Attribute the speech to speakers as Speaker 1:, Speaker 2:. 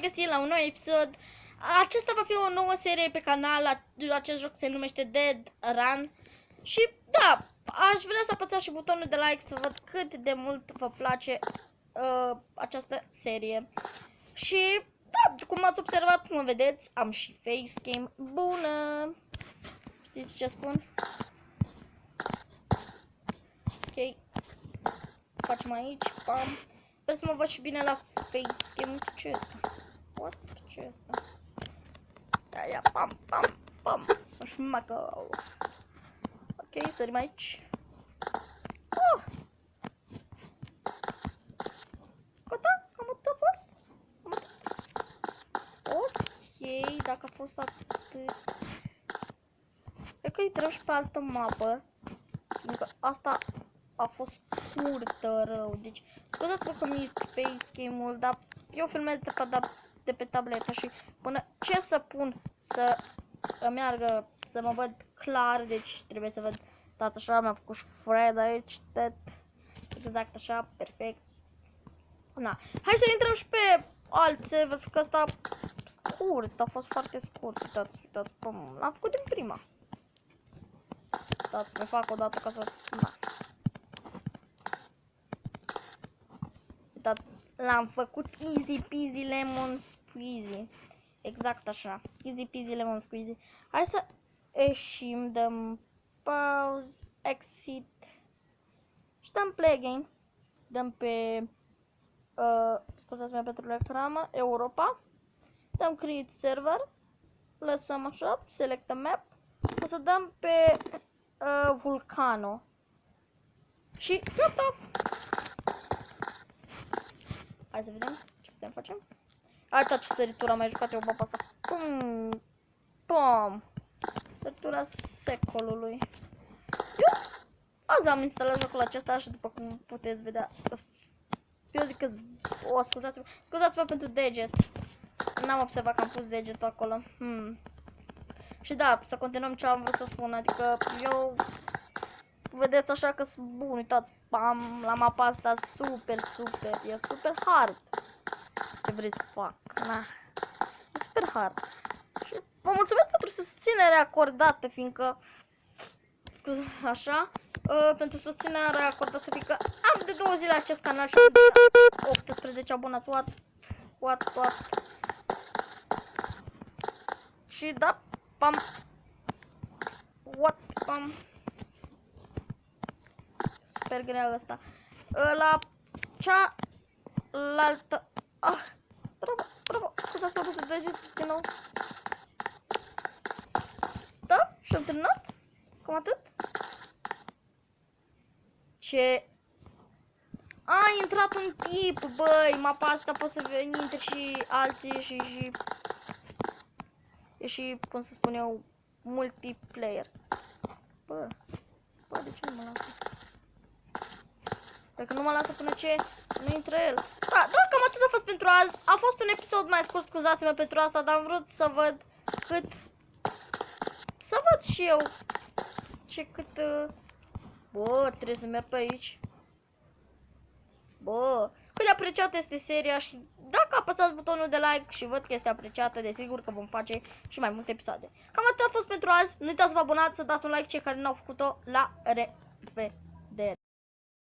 Speaker 1: regăsit la un nou episod. Acesta va fi o nouă serie pe canal. Acest joc se numește Dead Run. Și da, aș vrea să apăsați și butonul de like să văd cât de mult vă place această serie. Și da, cum ați observat, cum vedeți, am și facecam bună. Știți ce spun? Ok. Facem aici, pam. Sper să mă văd și bine la facecam. Ce este? What? Ce este? Aia, pam, pam, pam. Să șmacă. Ok, sărim aici. Gata? Cam atât a fost? Ok, dacă a fost atât... Cred că îi trebuie și pe altă mapă. Pentru că asta a fost scurtă rău. Deci, scuzați-mă că mi-i facecam-ul, dar eu filmez de pe tabletă și până ce să pun să meargă, să mă văd clar, deci trebuie să văd, dați așa, mi-am făcut și Fred aici, exact așa, perfect. Na, hai să intrăm și pe alt server, pentru că asta scurt, a fost foarte scurt, uitați, l-am făcut din prima. Uitați, mi fac o dată ca să... Na. Uitați, l-am făcut easy peasy lemon squeezy. Exact așa, easy peasy lemon squeezy. Hai să ieșim, dăm pause, exit și dăm play again. Dăm pe, scuzați-mă pentru reclamă, Europa. Dăm create server, lăsăm așa, select a map. O să dăm pe Vulcano. Și gata! Hai să vedem ce putem face. Uita ce săritură am mai jucat eu mapa asta. Pum! Pum! Săritura secolului. Eu azi am instalat jocul acesta și după cum puteți vedea, eu zic că scuzați-mă pentru deget. N-am observat că am pus degetul acolo. Și da, să continuăm ce am vrut să spun, adică eu vedeți așa că sunt bun, uitați, pam, la mapa asta super, e super hard. Ce vreți să fac, na, e super hard. Și vă mulțumesc pentru susținerea acordată, fiindcă, așa, pentru susținerea acordată, fiindcă am de 2 zile acest canal și am 18 abonați, what. Și da, pam, pam. Super grea ăsta. La cealaltă. Bravo. Scuzați-mă pentru deget din nou. Da? Și am terminat? Cam atât? Ce? A intrat un tip, băi, mapa asta poate să intre și alții și, cum să spun eu, multiplayer. Bă, de ce nu mă lasă? Dacă nu mă lasă până ce nu intră el. Da, cam atât a fost pentru azi. A fost un episod mai scurt, scuzați-mă pentru asta, dar am vrut să văd să văd și eu cât... Bă, trebuie să merg pe aici. Bă, cât de apreciată este seria și dacă apăsați butonul de like și văd că este apreciată, desigur că vom face și mai multe episoade. Cam atât a fost pentru azi. Nu uitați să vă abonați, să dați un like cei care n-au făcut-o. La revedere!